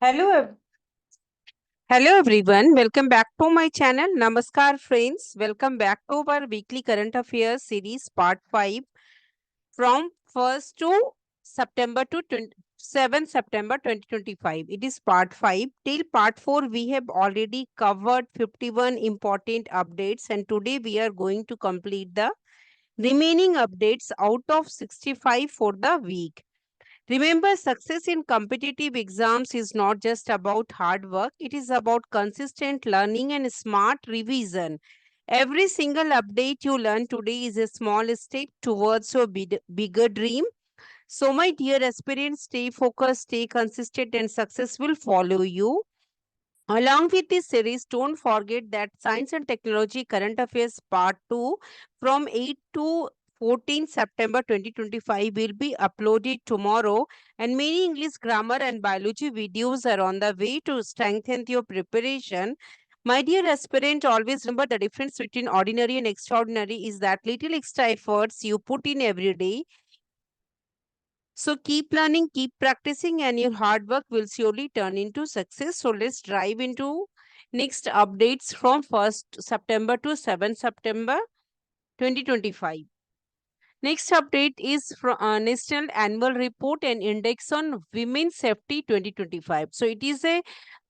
Hello, hello everyone. Welcome back to my channel. Namaskar friends. Welcome back to our weekly current affairs series part 5 from 1st to September to 7 September 2025. It is part 5. Till part 4 we have already covered 51 important updates and today we are going to complete the remaining updates out of 65 for the week. Remember, success in competitive exams is not just about hard work, it is about consistent learning and smart revision. Every single update you learn today is a small step towards your bigger dream. So, my dear aspirants, stay focused, stay consistent, and success will follow you. Along with this series, don't forget that Science and Technology Current Affairs Part 2 from 8 to 14 September 2025 will be uploaded tomorrow, and many English grammar and biology videos are on the way to strengthen your preparation. My dear aspirant, always remember the difference between ordinary and extraordinary is that little extra efforts you put in every day. So keep learning, keep practicing, and your hard work will surely turn into success. So let's dive into next updates from 1st September to 7th September 2025. Next update is from National Annual Report and Index on Women's Safety 2025. So it is a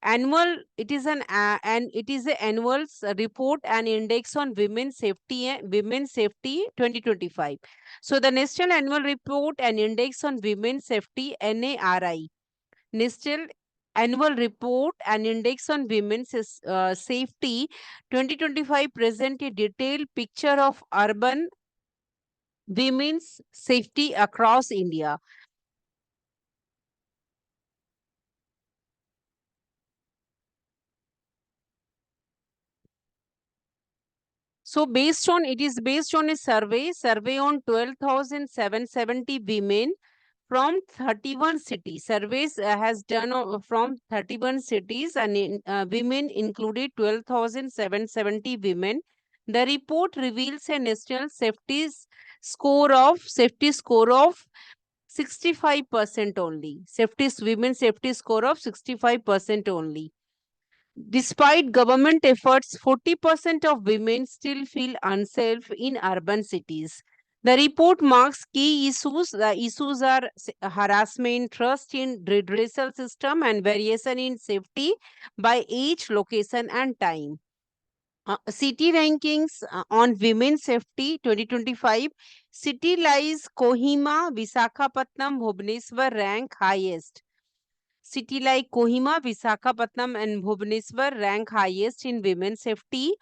annual, it is an and it is a annual report and index on women's safety 2025. So the National Annual Report and Index on Women's Safety NARI, National Annual Report and Index on Women's Safety 2025 present a detailed picture of urban women's safety across India. So it is based on a survey on 12,770 women from 31 cities. Surveys has done from 31 cities and women included 12,770 women. The report reveals a national safety score of 65% only. Women safety score of 65% only. Despite government efforts, 40% of women still feel unsafe in urban cities. The report marks key issues. The issues are harassment, trust in redressal system, and variation in safety by age, location, and time. City rankings on women's safety 2025. City lies Kohima, Visakhapatnam, Bhubaneswar rank highest. City like Kohima, Visakhapatnam, and Bhubaneswar rank highest in women's safety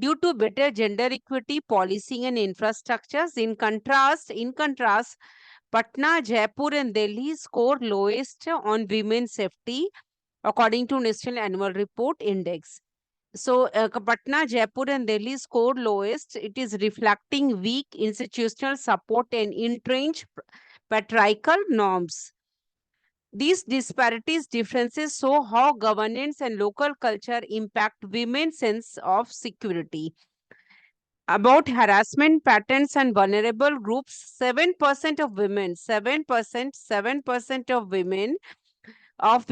due to better gender equity policing and infrastructures. In contrast, Patna, Jaipur, and Delhi score lowest on women's safety according to National Annual Report Index. So, Patna, Jaipur, and Delhi scored lowest. It is reflecting weak institutional support and entrenched patriarchal norms. These differences show how governance and local culture impact women's sense of security. About harassment patterns and vulnerable groups, 7% of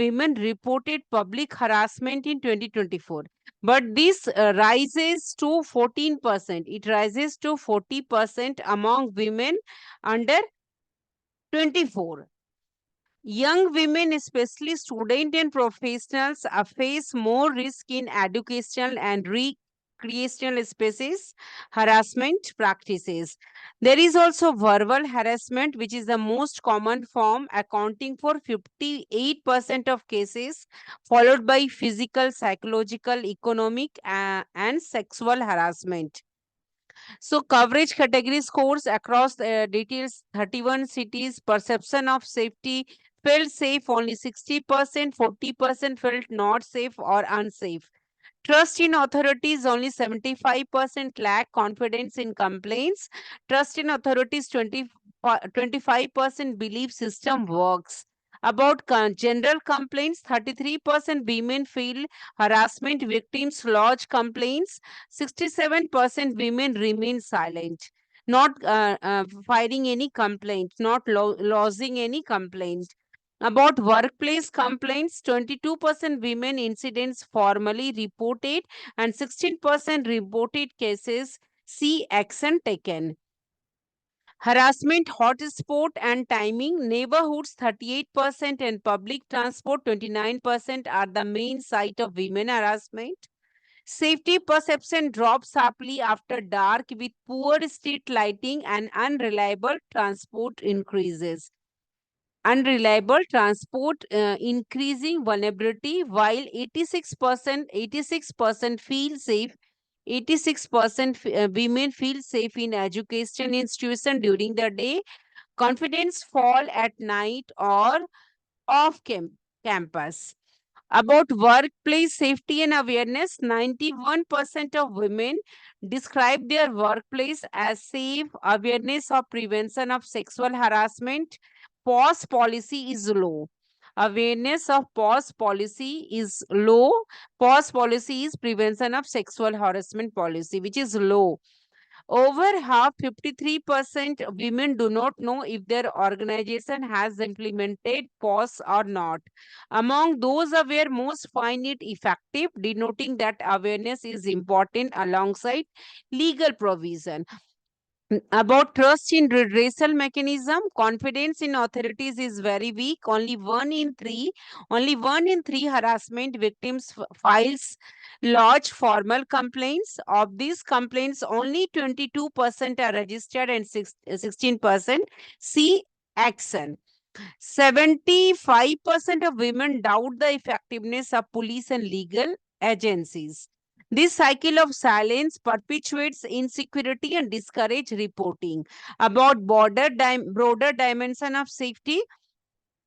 women reported public harassment in 2024. But this rises to 14%. It rises to 40% among women under 24. Young women, especially students and professionals, face more risk in educational and recreational spaces, harassment practices. There is also verbal harassment, which is the most common form, accounting for 58% of cases, followed by physical, psychological, economic, and sexual harassment. So coverage category scores across details 31 cities, perception of safety felt safe only 60%, 40% felt not safe or unsafe. Trust in authorities only 75% lack confidence in complaints. Trust in authorities 25% believe system works. About general complaints, 33% women feel harassment victims lodge complaints. 67% women remain silent, not filing any complaint, not lodging any complaint. About workplace complaints, 22% women incidents formally reported and 16% reported cases see action taken. Harassment hotspot and timing, neighborhoods 38% and public transport 29% are the main site of women harassment. Safety perception drops sharply after dark with poor street lighting and unreliable transport increases. Unreliable transport increasing vulnerability while 86% feel safe. 86% women feel safe in education institution during the day. Confidence fall at night or off campus. About workplace safety and awareness, 91% of women describe their workplace as safe. Awareness of prevention of sexual harassment, PAUSE policy is low. Awareness of PAUSE policy is low. PAUSE policy is prevention of sexual harassment policy, which is low. Over half, 53% women do not know if their organization has implemented PAUSE or not. Among those aware, most find it effective, denoting that awareness is important alongside legal provision. About trust in redressal mechanism, confidence in authorities is very weak. Only one in three harassment victims files lodge formal complaints. Of these complaints, only 22% are registered and 16% see action. 75% of women doubt the effectiveness of police and legal agencies. This cycle of silence perpetuates insecurity and discourages reporting. About broader dimension of safety,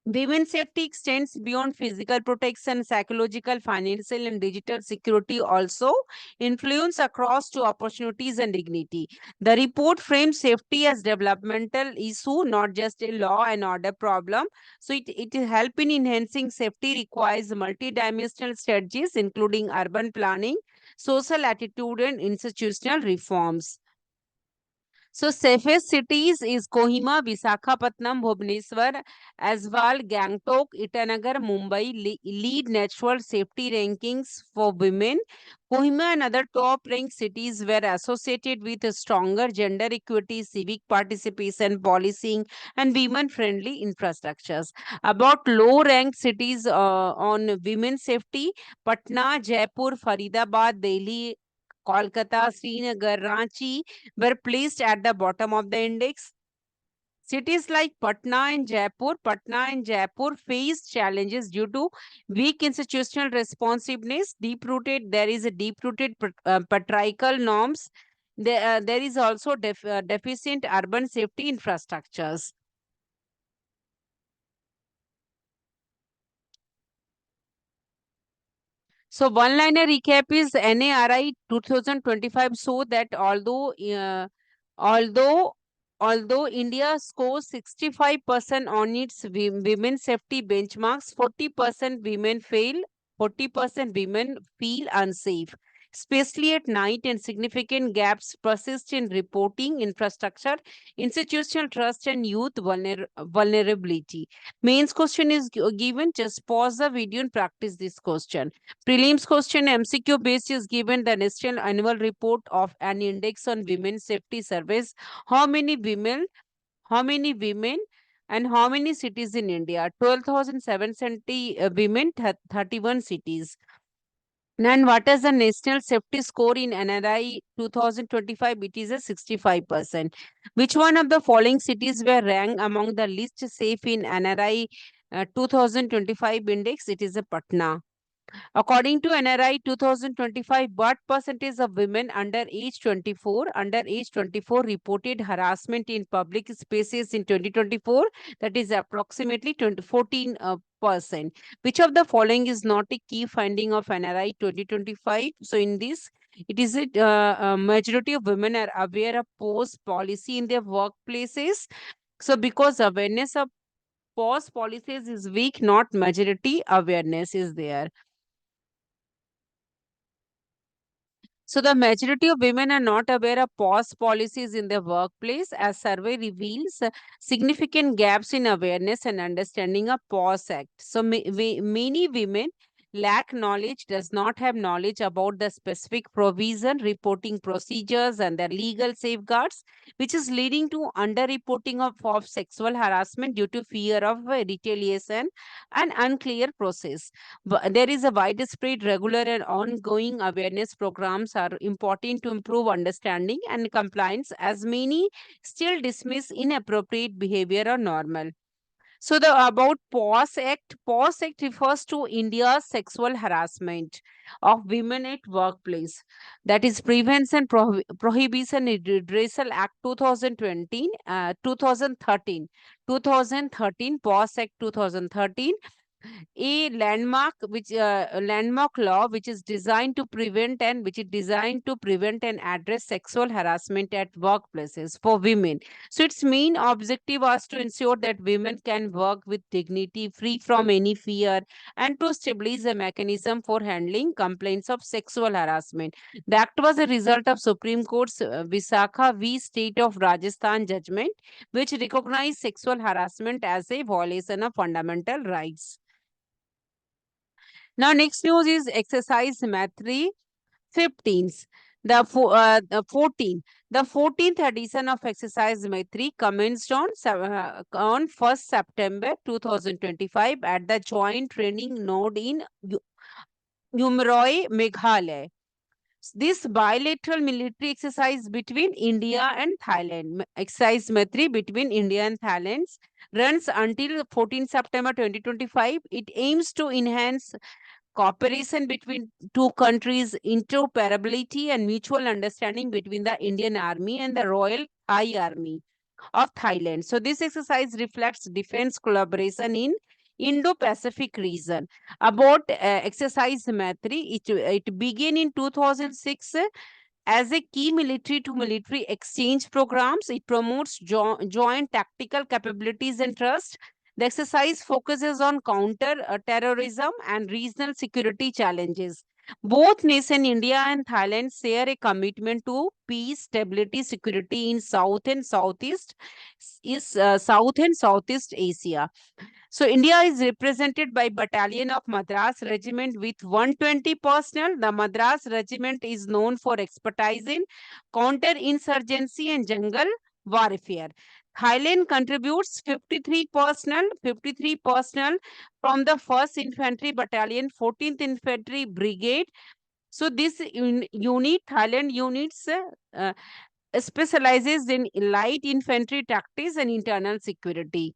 women's safety extends beyond physical protection, psychological, financial, and digital security also influence across to opportunities and dignity. The report frames safety as developmental issue, not just a law and order problem. So it help in enhancing safety requires multidimensional strategies, including urban planning, social attitude, and institutional reforms. So safest cities is Kohima, Visakhapatnam, Bhubaneswar, Aswal, Gangtok, Itanagar, Mumbai lead natural safety rankings for women. Kohima and other top ranked cities were associated with a stronger gender equity, civic participation, policing, and women friendly infrastructures. About low ranked cities on women's safety, Patna, Jaipur, Faridabad, Delhi, Kolkata, Srinagar, Ranchi were placed at the bottom of the index. Cities like Patna and Jaipur faced challenges due to weak institutional responsiveness, deep-rooted. There is a deep-rooted patriarchal norms. There is also deficient urban safety infrastructures. So one-liner recap is NARI 2025 so that although although India scores 65% on its women safety benchmarks, 40% women fail, 40% women feel unsafe, especially at night, and significant gaps persist in reporting, infrastructure, institutional trust, and youth vulnerability. Mains question is given. Just pause the video and practice this question. Prelims question MCQ based is given the National Annual Report of an Index on Women's Safety Service. How many women? How many women? And how many cities in India? 12,770 women, 31 cities. And what is the national safety score in NRI 2025? It is a 65%. Which one of the following cities were ranked among the least safe in NRI 2025 index? It is a Patna. According to NRI 2025, what percentage of women under age 24 reported harassment in public spaces in 2024? That is approximately 14%. Which of the following is not a key finding of NRI 2025? So in this, it is a majority of women are aware of PAUSE policy in their workplaces. So because awareness of PAUSE policies is weak, not majority awareness is there. So the majority of women are not aware of pause policies in their workplace, as survey reveals significant gaps in awareness and understanding of pause act. So many women lack knowledge, does not have knowledge about the specific provision, reporting procedures and the legal safeguards, which is leading to underreporting of sexual harassment due to fear of retaliation and unclear process. There is a widespread, regular, and ongoing awareness programs are important to improve understanding and compliance, as many still dismiss inappropriate behavior or normal. So the about POS Act refers to India's sexual harassment of women at workplace. That is Prevention, Prohibition and Redressal Act 2020, 2013. 2013, POS Act 2013, a landmark law which is designed to prevent and address sexual harassment at workplaces for women. So its main objective was to ensure that women can work with dignity, free from any fear, and to establish a mechanism for handling complaints of sexual harassment. The act was a result of Supreme Court's Visakha v State of Rajasthan judgment, which recognized sexual harassment as a violation of fundamental rights. Now, next news is exercise Maitri 15th. The 14th. The 14th edition of exercise Maitri commenced on 1st September 2025 at the Joint Training Node in Umaroi, Meghalaya. This bilateral military exercise between India and Thailand, exercise Maitri between India and Thailand, runs until 14 September 2025. It aims to enhance cooperation between two countries, interoperability and mutual understanding between the Indian Army and the Royal Thai Army of Thailand. So this exercise reflects defense collaboration in Indo-Pacific region. About exercise Maitri, it began in 2006 as a key military to military exchange programs. It promotes joint tactical capabilities and trust. The exercise focuses on counter terrorism and regional security challenges. Both nations, India and Thailand, share a commitment to peace, stability, security in South and Southeast Asia. So India is represented by Battalion of Madras Regiment with 120 personnel. The Madras Regiment is known for expertise in counter-insurgency and jungle warfare. Thailand contributes 53 personnel from the 1st Infantry Battalion, 14th Infantry Brigade. So this unit, Thailand units, specializes in light infantry tactics and internal security.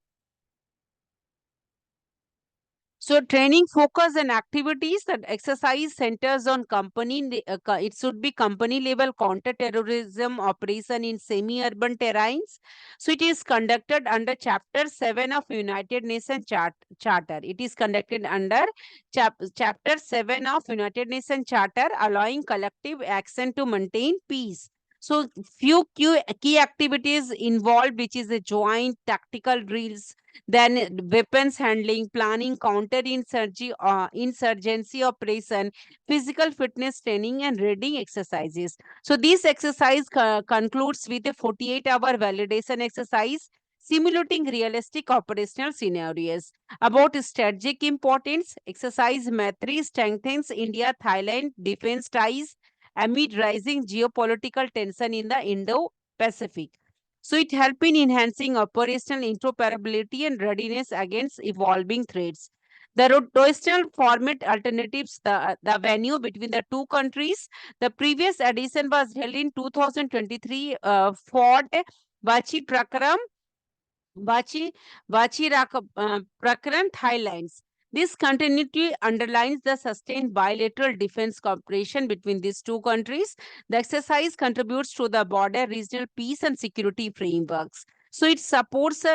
So training focus and activities that exercise centers on it should be company level counter-terrorism operation in semi-urban terrains. So it is conducted under Chapter 7 of United Nations Charter. It is conducted under Chapter 7 of United Nations Charter, allowing collective action to maintain peace. So few key activities involved, which is a joint tactical drills, then weapons handling, planning, insurgency operation, physical fitness training, and reading exercises. So this exercise concludes with a 48-hour validation exercise simulating realistic operational scenarios. About strategic importance, exercise Maitri strengthens India-Thailand defense ties amid rising geopolitical tension in the Indo-Pacific. So it helps in enhancing operational interoperability and readiness against evolving threats. The rotational format alternatives, the venue between the two countries. The previous edition was held in 2023 Fort Bachi Prakram, Prakran, Thailand. This continuity underlines the sustained bilateral defense cooperation between these two countries. The exercise contributes to the broader regional peace and security frameworks. So it supports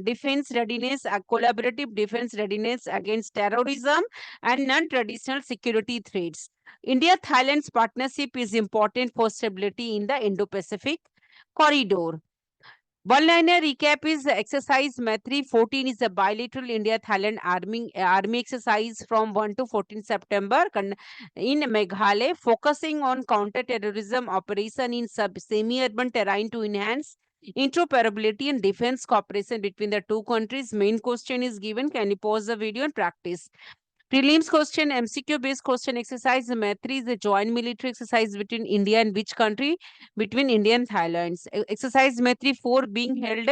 defense readiness, a collaborative defense readiness against terrorism and non-traditional security threats. India-Thailand's partnership is important for stability in the Indo-Pacific corridor. One-liner recap is exercise Maitri 14 is a bilateral India-Thailand army exercise from 1 to 14 September in Meghalaya, focusing on counter-terrorism operation in semi-urban terrain to enhance interoperability and defense cooperation between the two countries. Main question is given. Can you pause the video and practice? Prelims question, MCQ based question exercise. Maitri is a joint military exercise between India and which country? Between India and Thailand. Exercise Maitri 4 being held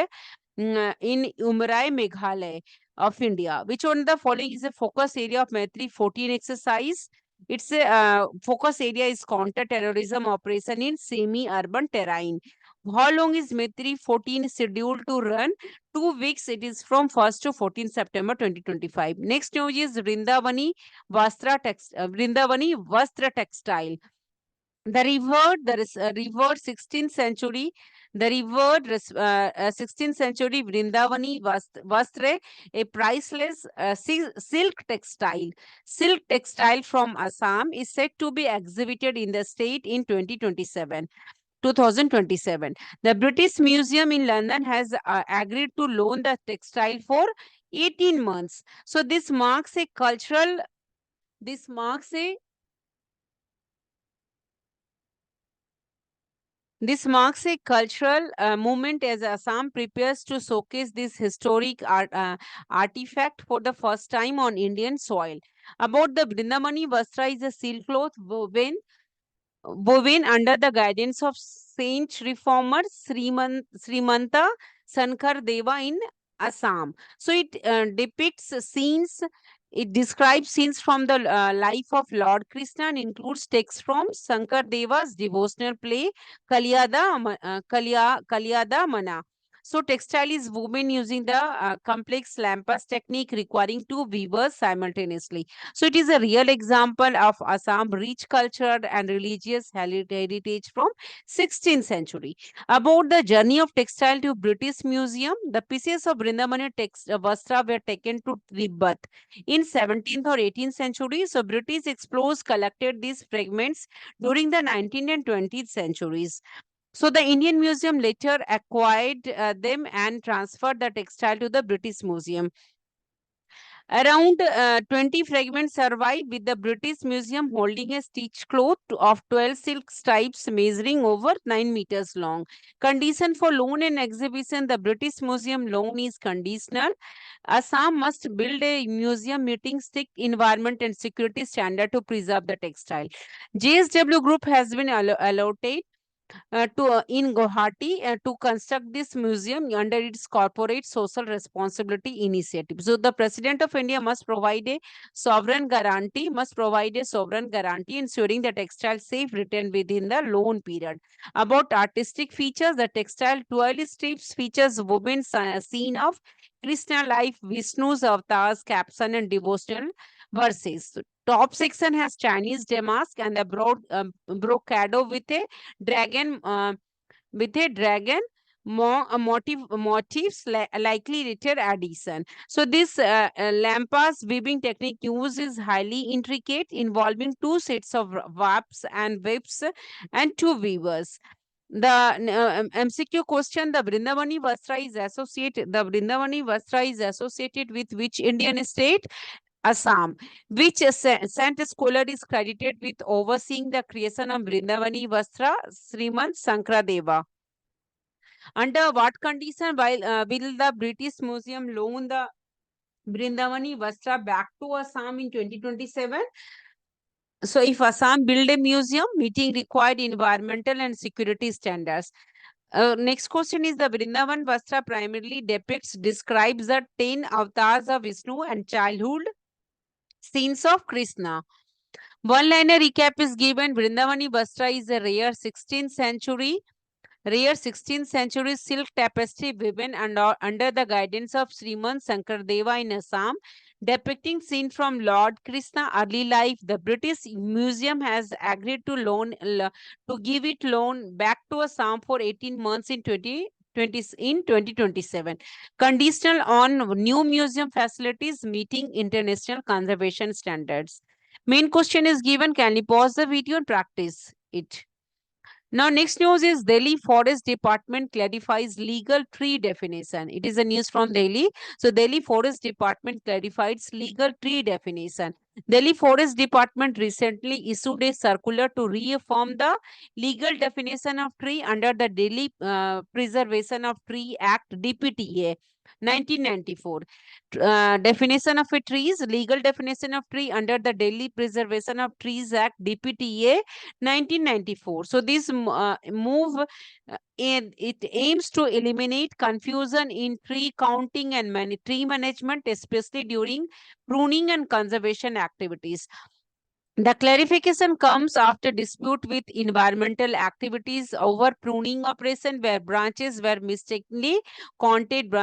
in Umrai, Meghalaya of India. Which one of the following is a focus area of Maitri 14 exercise? Its focus area is counter-terrorism operation in semi-urban terrain. How long is Maitri 14 scheduled to run? 2 weeks. It is from 1st to 14th September 2025. Next news is Vrindavani Vastra Textile. The revered 16th century, 16th century Vrindavani Vastre, a priceless silk textile from Assam, is said to be exhibited in the state in 2027. The British Museum in London has agreed to loan the textile for 18 months. So this marks a cultural, this marks a This marks a cultural movement as Assam prepares to showcase this historic artifact for the first time on Indian soil. About the Vrindamani Vastra is a silk cloth woven under the guidance of Saint Reformer Srimanta Sankar Deva in Assam. So it describes scenes from the life of Lord Krishna and includes texts from Sankar Deva's devotional play Kalyada Mana. So textile is woven using the complex lampas technique requiring two weavers simultaneously. So it is a real example of Assam rich culture and religious heritage from 16th century. About the journey of textile to British Museum, the pieces of Vrindamani Vastra were taken to Tibet in 17th or 18th century. So British explorers collected these fragments during the 19th and 20th centuries. So the Indian Museum later acquired them and transferred the textile to the British Museum. Around 20 fragments survive, with the British Museum holding a stitched cloth of 12 silk stripes measuring over 9 meters long. Condition for loan and exhibition. The British Museum loan is conditional. Assam must build a museum meeting strict environment and security standard to preserve the textile. JSW Group has been allotted in Guwahati to construct this museum under its corporate social responsibility initiative. So the President of India must provide a sovereign guarantee ensuring the textile safe return within the loan period. About artistic features, the textile 12 strips features woven scene of Krishna life, Vishnu's avatars, caption and devotional verses. Top section has Chinese damask and the broad brocado dragon uh, with a dragon motifs likely later addition. So this lampas weaving technique uses highly intricate, involving two sets of warps and whips and two weavers. The MCQ question: The Vrindavani Vastra is associated with which Indian state? Assam. Which saint scholar is credited with overseeing the creation of Vrindavani Vastra? Srimant Sankradeva. Under what condition will the British Museum loan the Vrindavani Vastra back to Assam in 2027? So if Assam build a museum meeting required environmental and security standards. Next question is: the Vrindavan Vastra primarily describes the 10 avatars of Vishnu and childhood scenes of Krishna. One-liner recap is given. Vrindavani Vastra is a rare 16th century silk tapestry woven under the guidance of Sriman Sankardeva in Assam, depicting scene from Lord Krishna early life. The British Museum has agreed to give it loan back to Assam for 18 months in 2027, conditional on new museum facilities meeting international conservation standards. Main question is given. Can you pause the video and practice it? Now, next news is Delhi Forest Department clarifies legal tree definition. It is a news from Delhi. So, Delhi Forest Department clarifies legal tree definition. Delhi Forest Department recently issued a circular to reaffirm the legal definition of tree under the Delhi Preservation of Tree Act (DPTA) 1994. Definition of a trees, legal definition of tree under the Delhi Preservation of Trees Act (DPTA) 1994. So this move it aims to eliminate confusion in tree counting and tree management, especially during pruning and conservation activities. The clarification comes after dispute with environmental activities over pruning operation where branches were mistakenly counted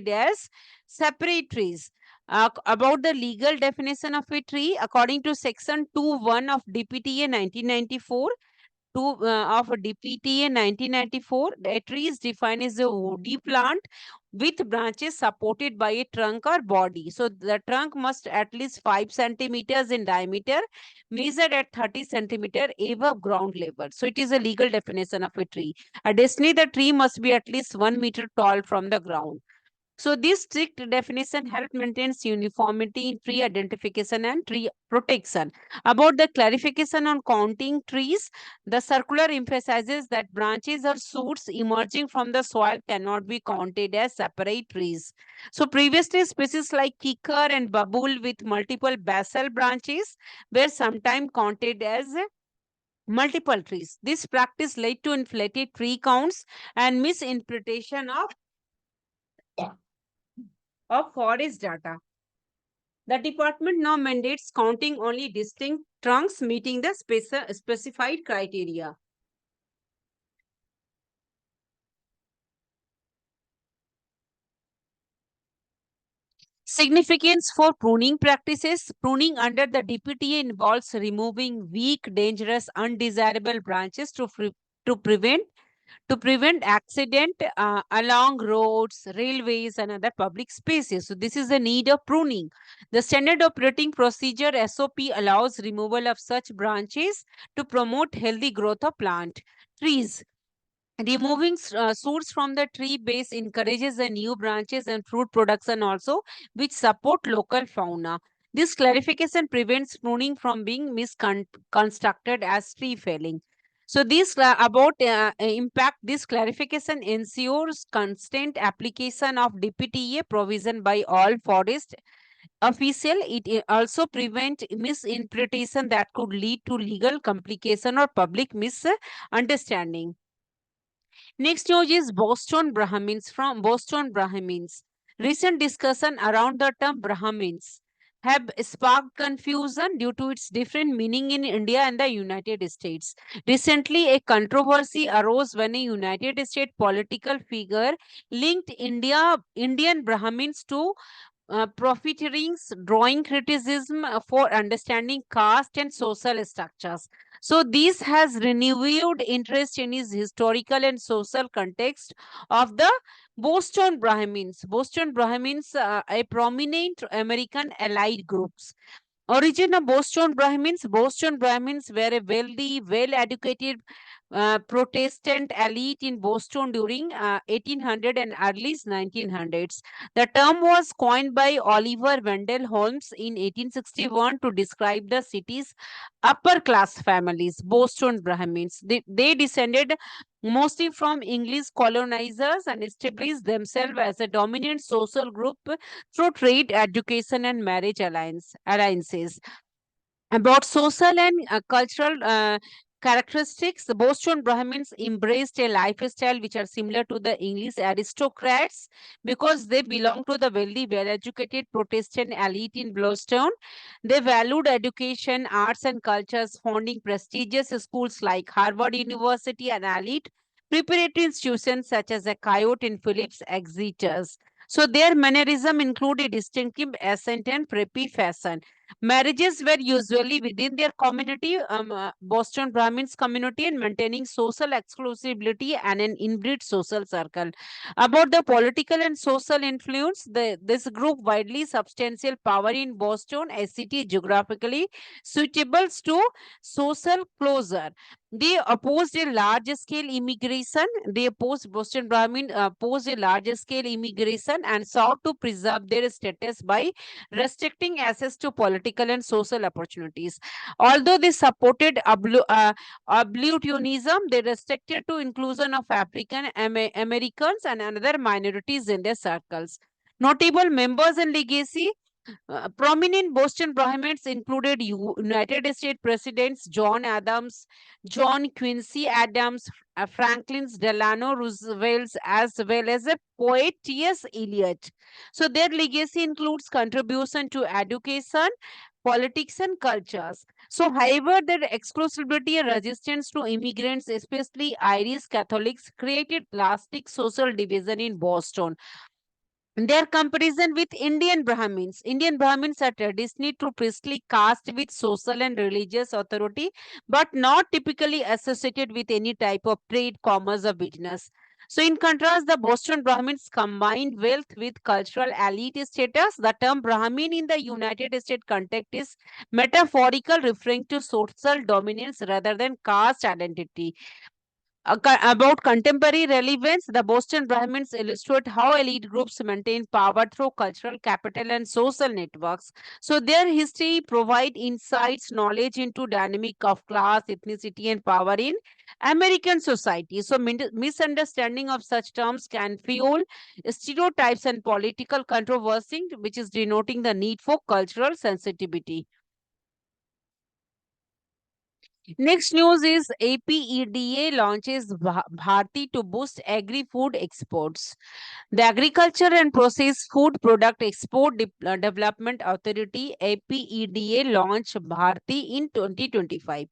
as separate trees. About the legal definition of a tree, according to Section 2(1) of DPTA 1994, of DPTA 1994, a tree is defined as a woody plant with branches supported by a trunk or body. So the trunk must at least 5 centimeters in diameter, measured at 30 centimeter above ground level. So it is a legal definition of a tree. Additionally, the tree must be at least 1 meter tall from the ground. So this strict definition help maintains uniformity in tree identification and tree protection. About the clarification on counting trees, the circular emphasizes that branches or shoots emerging from the soil cannot be counted as separate trees. So previously species like kikar and babul with multiple basal branches were sometimes counted as multiple trees. This practice led to inflated tree counts and misinterpretation of forest data. The department now mandates counting only distinct trunks meeting the specified criteria. Significance for pruning practices. Pruning under the DPTA involves removing weak, dangerous, undesirable branches to prevent accident along roads, railways, and other public spaces. So this is the need of pruning. The standard operating procedure SOP allows removal of such branches to promote healthy growth of plant trees. Removing shoots from the tree base encourages the new branches and fruit production also, which support local fauna. This clarification prevents pruning from being misconstructed as tree felling. So this about impact, this clarification ensures constant application of DPTA provision by all forest official. It also prevent misinterpretation that could lead to legal complication or public misunderstanding. Next news is Boston Brahmins from Boston Brahmins. Recent discussion around the term Brahmins have sparked confusion due to its different meaning in India and the United States. Recently, a controversy arose when a United States political figure linked Indian Brahmins to profiteerings, drawing criticism for understanding caste and social structures. So this has renewed interest in his historical and social context of the Boston Brahmins. Boston Brahmins, a prominent American allied groups. Origin of Boston Brahmins were a wealthy, well-educated Protestant elite in Boston during 1800 and early 1900s. The term was coined by Oliver Wendell Holmes in 1861 to describe the city's upper class families, Boston Brahmins. They descended mostly from English colonizers and established themselves as a dominant social group through trade, education, and marriage alliances. About social and cultural characteristics, the Boston Brahmins embraced a lifestyle which are similar to the English aristocrats because they belong to the wealthy, well-educated Protestant elite in Boston. They valued education, arts, and cultures, founding prestigious schools like Harvard University and elite preparatory institutions such as the Coyote and Phillips Exeters. So their mannerism include a distinctive accent and preppy fashion. Marriages were usually within their community, Boston Brahmins community, and maintaining social exclusivity and an inbred social circle. About the political and social influence, this group widely substantial power in Boston, a city geographically suitable to social closure. They opposed a large scale immigration. They opposed Boston Brahmin opposed a large scale immigration and sought to preserve their status by restricting access to political and social opportunities. Although they supported abolitionism, they restricted to inclusion of African Americans and other minorities in their circles. Notable members and legacy. Prominent Boston Brahmins included United States Presidents John Adams, John Quincy Adams, Franklin Delano Roosevelt, as well as a poet T.S. Eliot. So their legacy includes contribution to education, politics, and cultures. So, however, their exclusivity and resistance to immigrants, especially Irish Catholics, created lasting social division in Boston. Their comparison with Indian Brahmins. Indian Brahmins are traditionally to priestly caste with social and religious authority, but not typically associated with any type of trade, commerce, or business. So, in contrast, the Boston Brahmins combined wealth with cultural elite status. The term Brahmin in the United States context is metaphorical, referring to social dominance rather than caste identity. About contemporary relevance, the Boston Brahmins illustrate how elite groups maintain power through cultural capital and social networks. So their history provide insights, knowledge into dynamic of class, ethnicity, and power in American society. So misunderstanding of such terms can fuel stereotypes and political controversy, which is denoting the need for cultural sensitivity. Next news is APEDA launches Bharti to boost agri-food exports. The Agriculture and Processed Food Product Export Development Authority APEDA launched Bharti in 2025.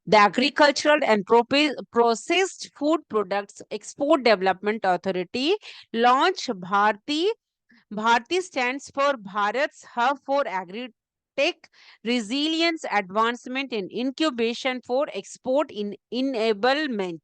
The Agricultural and Processed Food Products Export Development Authority launched Bharti. Bharti stands for Bharat's Hub for Agri-Tech Resilience Advancement and Incubation for Export Enablement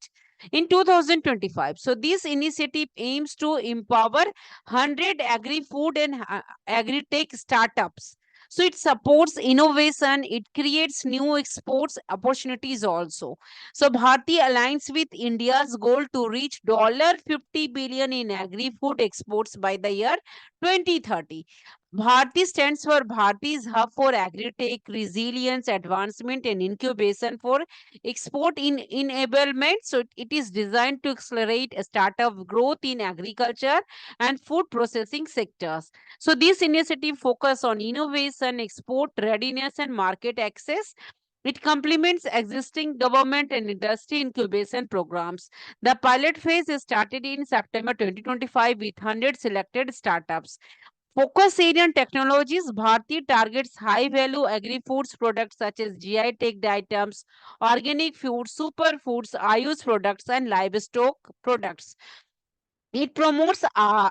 in 2025. So this initiative aims to empower 100 agri-food and agri-tech startups. So it supports innovation, it creates new exports opportunities also. So Bharti aligns with India's goal to reach $50 billion in agri-food exports by the year 2030. Bharti stands for Bharti's Hub for Agri-Tech Resilience Advancement and Incubation for Export in Enablement. So it is designed to accelerate a startup growth in agriculture and food processing sectors. So this initiative focus on innovation, export readiness, and market access. It complements existing government and industry incubation programs. The pilot phase is started in September 2025 with 100 selected startups. Focus area and technologies. Bharti targets high value agri foods products such as GI tagged items, organic foods, superfoods, Ayush products, and livestock products. It promotes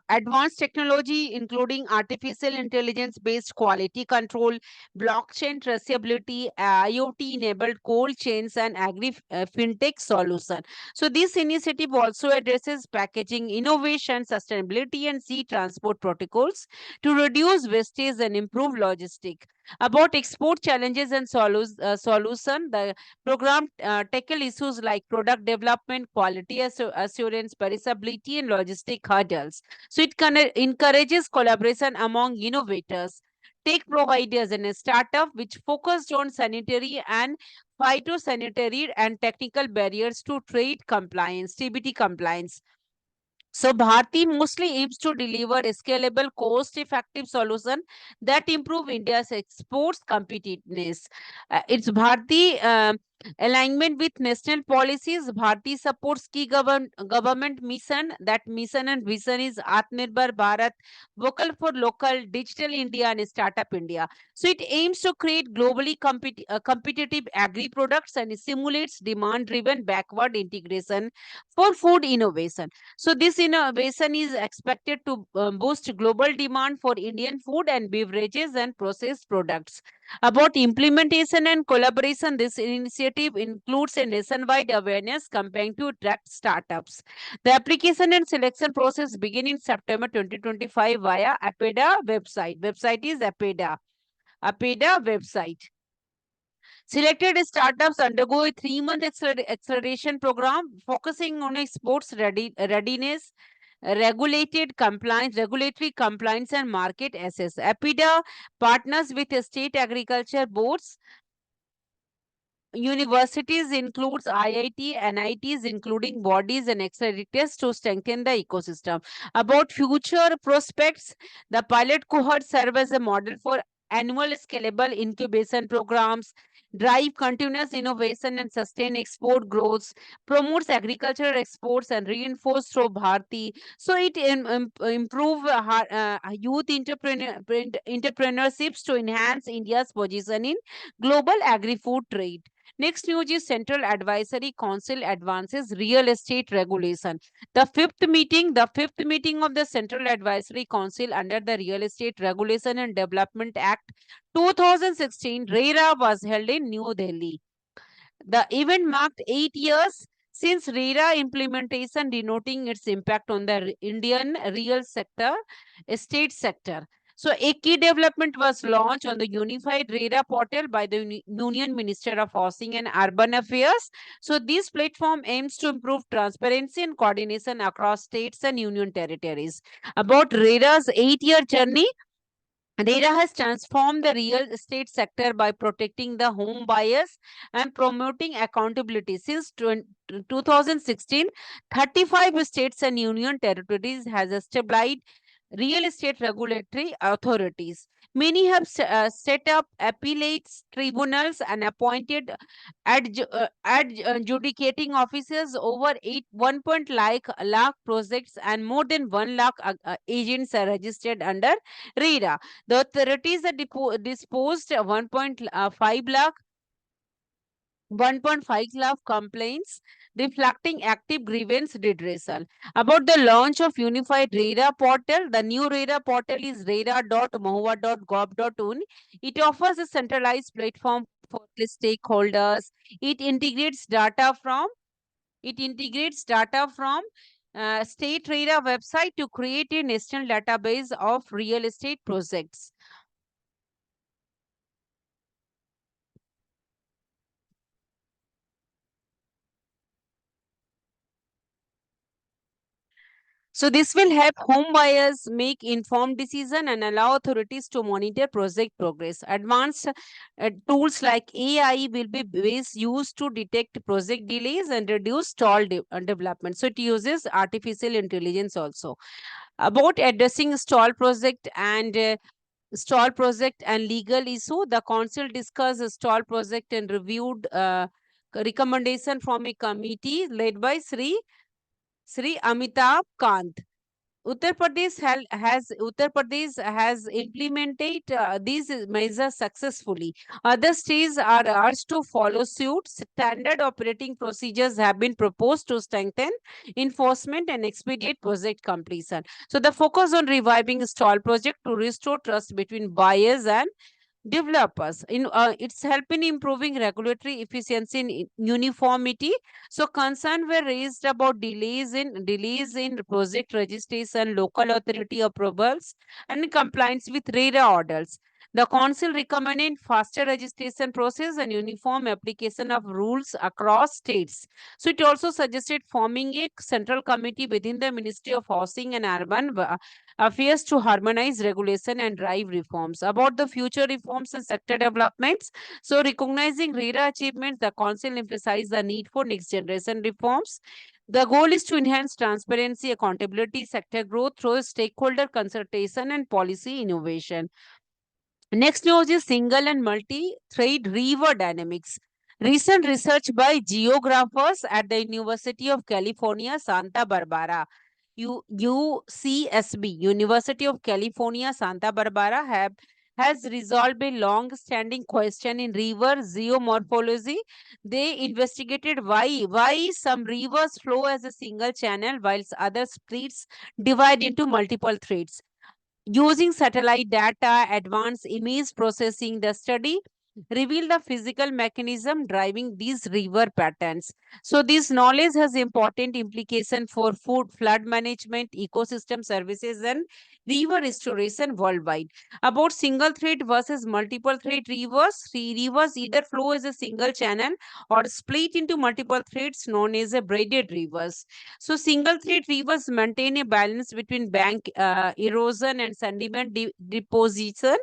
advanced technology, including artificial intelligence based quality control, blockchain traceability, IoT enabled cold chains, and agri fintech solution. So, this initiative also addresses packaging innovation, sustainability, and sea transport protocols to reduce wastage and improve logistic. About export challenges and solution, the program tackle issues like product development, quality assurance, perishability, and logistic hurdles. So it encourages collaboration among innovators, tech providers, and a startup which focused on sanitary and phytosanitary and technical barriers to trade compliance, TBT compliance. So Bharti mostly aims to deliver a scalable, cost-effective solution that improve India's exports competitiveness. It's Bharti alignment with national policies. Bharti supports key government mission. That mission and vision is Atmanirbhar Bharat, vocal for local, digital India, and startup India. So it aims to create globally competitive agri products and simulates demand-driven backward integration for food innovation. So this innovation is expected to boost global demand for Indian food and beverages and processed products. About implementation and collaboration, this initiative includes a nationwide awareness campaign to attract startups. The application and selection process begin in September 2025 via APEDA website. Website is APEDA website. Selected startups undergo a 3-month acceleration program focusing on exports readiness, regulatory compliance, and market access. APIDA partners with state agriculture boards. Universities includes IIT, NITs, including bodies and accelerators to strengthen the ecosystem. About future prospects, the pilot cohort serve as a model for annual scalable incubation programs, drive continuous innovation and sustain export growth, promotes agricultural exports and reinforce through Bharti. So it improve youth entrepreneurships to enhance India's position in global agri-food trade. Next news is Central Advisory Council advances real estate regulation. The fifth meeting of the Central Advisory Council under the Real Estate Regulation and Development Act 2016 (RERA) was held in New Delhi. The event marked 8 years since RERA implementation, denoting its impact on the Indian real estate sector. So, a key development was launched on the unified RERA portal by the Union Minister of Housing and Urban Affairs. So, this platform aims to improve transparency and coordination across states and union territories. About RERA's 8-year journey, RERA has transformed the real estate sector by protecting the home buyers and promoting accountability. Since 2016, 35 states and union territories has established real estate regulatory authorities. Many have set up appellate tribunals and appointed adjudicating officers. Over 1 lakh projects and more than 1 lakh agents are registered under RERA. The authorities are disposed 1.5 lakh complaints, reflecting active grievance redressal. About the launch of unified RERA portal, the new RERA portal is rera.mahua.gov.in. It offers a centralized platform for the stakeholders. It integrates data from state RERA website to create a national database of real estate projects. So this will help home buyers make informed decision and allow authorities to monitor project progress. Advanced tools like AI will be used to detect project delays and reduce development. So it uses artificial intelligence also. About addressing stall project and legal issue, the council discussed a stall project and reviewed recommendation from a committee led by Sri Amitabh Kant. Uttar Pradesh has implemented these measures successfully. Other states are urged to follow suit. Standard operating procedures have been proposed to strengthen enforcement and expedite project completion. So the focus on reviving stall project to restore trust between buyers and developers. It's help in improving regulatory efficiency and uniformity. So concern were raised about delays in project registration, local authority approvals, and compliance with RERA orders. The council recommended faster registration process and uniform application of rules across states. So it also suggested forming a central committee within the Ministry of Housing and Urban Affairs to harmonize regulation and drive reforms. About the future reforms and sector developments, so recognizing RERA achievements, the council emphasized the need for next generation reforms. The goal is to enhance transparency, accountability, sector growth through stakeholder consultation and policy innovation. Next news is single and multi-thread river dynamics. Recent research by geographers at the University of California, Santa Barbara, UCSB, University of California, Santa Barbara, has resolved a long-standing question in river geomorphology. They investigated why some rivers flow as a single channel whilst other streets divide into multiple threads. Using satellite data, advanced image processing, the study revealed the physical mechanism driving these river patterns. So this knowledge has important implication for food, flood management, ecosystem services, and river restoration worldwide. About single thread versus multiple thread rivers, rivers either flow as a single channel or split into multiple threads known as a braided rivers. So single thread rivers maintain a balance between bank erosion and sediment deposition.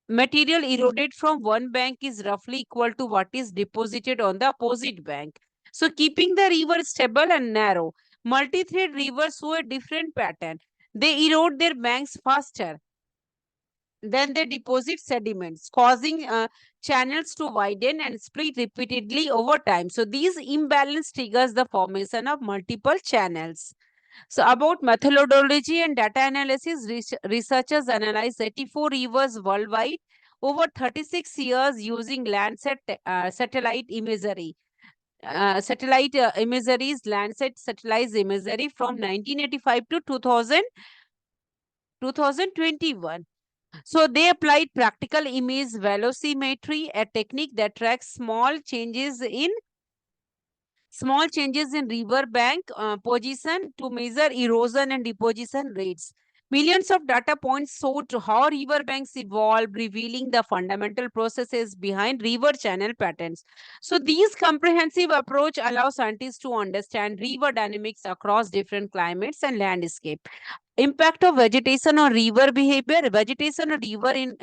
Material eroded from one bank is roughly equal to what is deposited on the opposite bank. So keeping the river stable and narrow. Multi-thread rivers show a different pattern. They erode their banks faster. Then they deposit sediments, causing channels to widen and split repeatedly over time. So these imbalance triggers the formation of multiple channels. So about methodology and data analysis, researchers analyzed 84 rivers worldwide over 36 years using Landsat satellite imagery. Landsat satellite imagery from 1985 to 2021. So they applied practical image velocimetry, a technique that tracks small changes in river bank position to measure erosion and deposition rates. Millions of data points showed how river banks evolve, revealing the fundamental processes behind river channel patterns. So, these comprehensive approach allows scientists to understand river dynamics across different climates and landscape. Impact of vegetation on river behavior. Vegetation on river in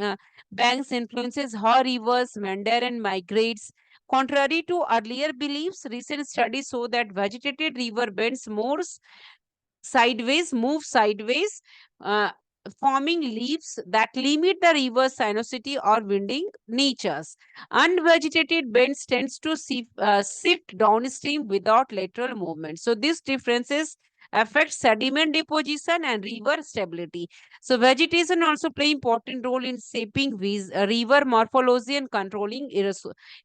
banks influences how rivers meander and migrates. Contrary to earlier beliefs, recent studies show that vegetated river bends move sideways, uh, forming leaves that limit the river's sinuosity or winding natures. Unvegetated bends tends to shift downstream without lateral movement. So these differences affect sediment deposition and river stability. So vegetation also play important role in shaping river morphology and controlling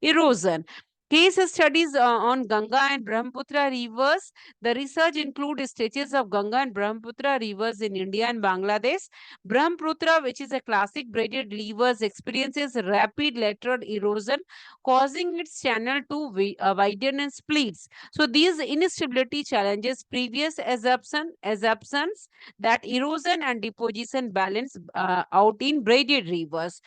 erosion. Case studies on Ganga and Brahmaputra rivers. The research includes stretches of Ganga and Brahmaputra rivers in India and Bangladesh. Brahmaputra, which is a classic braided rivers, experiences rapid lateral erosion, causing its channel to widen and splits. So these instability challenges previous assumptions that erosion and deposition balance out in braided rivers.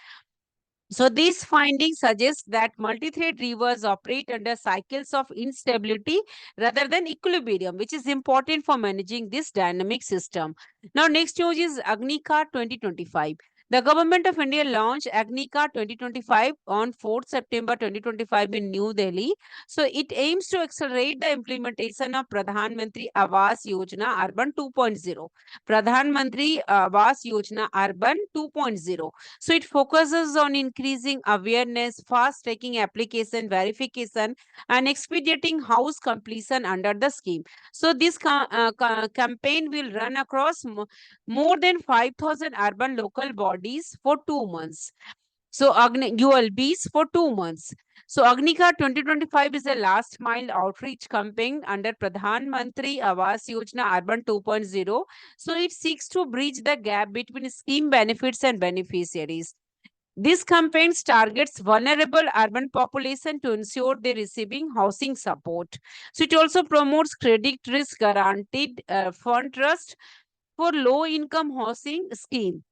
So these findings suggest that multi-thread rivers operate under cycles of instability rather than equilibrium, which is important for managing this dynamic system. Now, next news is Agnika 2025. The government of India launched Agnika 2025 on 4th September 2025 in New Delhi. So it aims to accelerate the implementation of Pradhan Mantri Awas Yojana Urban 2.0. Pradhan Mantri Awas Yojana Urban 2.0. So it focuses on increasing awareness, fast tracking application verification, and expediting house completion under the scheme. So this campaign will run across more than 5,000 urban local bodies for 2 months. So ULBs for 2 months. So Agnika 2025 is a last mile outreach campaign under Pradhan Mantri Awas Yojana Urban 2.0. So it seeks to bridge the gap between scheme benefits and beneficiaries. This campaign targets vulnerable urban population to ensure they receiving housing support. So it also promotes credit risk guaranteed fund trust for low income housing scheme.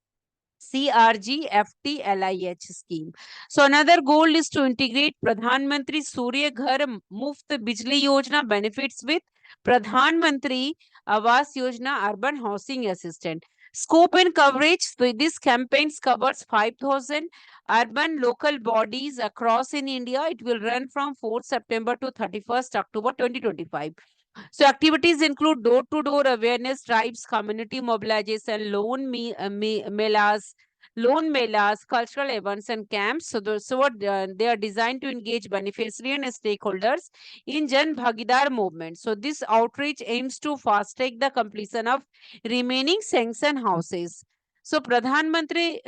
CRGFTLIH scheme. So another goal is to integrate Pradhan Mantri Surya Ghar Muft Bijli Yojana benefits with Pradhan Mantri Awas Yojana Urban Housing Assistant. Scope and coverage. So this campaign covers 5,000 urban local bodies across in India. It will run from 4th September to 31st October 2025. So activities include door-to-door awareness drives, community mobilization, loan melas, cultural events, and camps. So, they are designed to engage beneficiaries and stakeholders in Jan Bhagidar movement. So this outreach aims to fast track the completion of remaining sanctioned houses. So Pradhan Mantri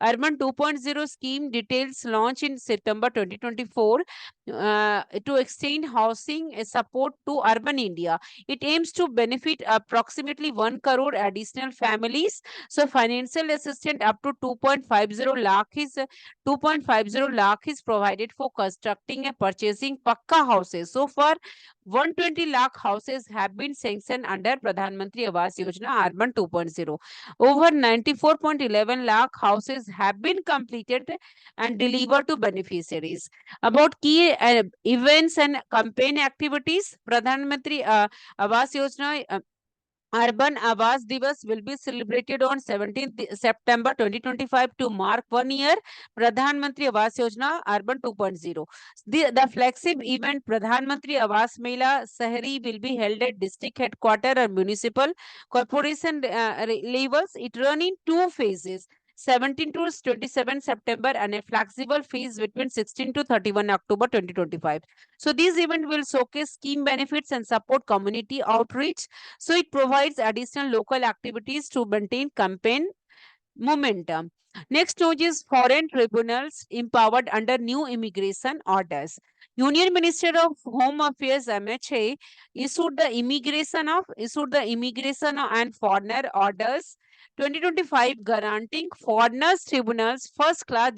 Urban 2.0 scheme details launch in September 2024 to extend housing support to urban India. It aims to benefit approximately 1 crore additional families. So financial assistance up to 2.50 lakh is provided for constructing and purchasing Pakka houses. So far, 120 lakh houses have been sanctioned under Pradhan Mantri Awas Yojana Urban 2.0. Over 94.11 lakh houses have been completed and delivered to beneficiaries. About key events and campaign activities, Pradhan Mantri Awas Yojana Urban Awas Divas will be celebrated on 17th September 2025 to mark 1 year Pradhan Mantri Awas Yojana Urban 2.0. The flagship event Pradhan Mantri Awas Mela Sahari will be held at district headquarter or municipal corporation levels. It run in two phases. 17 to 27 September and a flexible phase between 16 to 31 October 2025. So this event will showcase scheme benefits and support community outreach. So it provides additional local activities to maintain campaign momentum. Next news is foreign tribunals empowered under new immigration orders. Union Minister of Home Affairs MHA issued the immigration and foreigner orders 2025 granting foreigners tribunals first class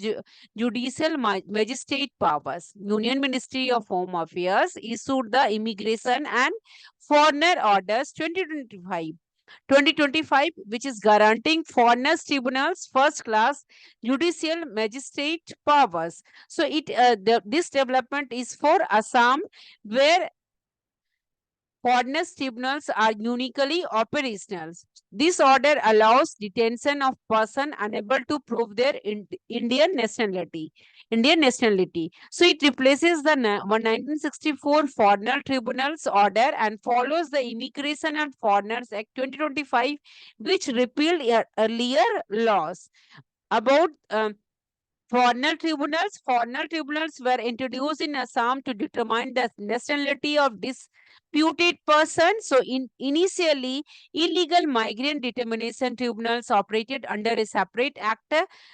judicial magistrate powers. Union Ministry of Home Affairs issued the immigration and foreigner orders 2025, which is granting foreigners tribunals first class judicial magistrate powers. So this development is for Assam, where foreigners tribunals are uniquely operational. This order allows detention of person unable to prove their Indian nationality. Indian nationality. So it replaces the 1964 Foreigner Tribunals Order and follows the Immigration and Foreigners Act 2025, which repealed earlier laws. About foreigner tribunals were introduced in Assam to determine the nationality of disputed persons. So, initially, illegal migrant determination tribunals operated under a separate act.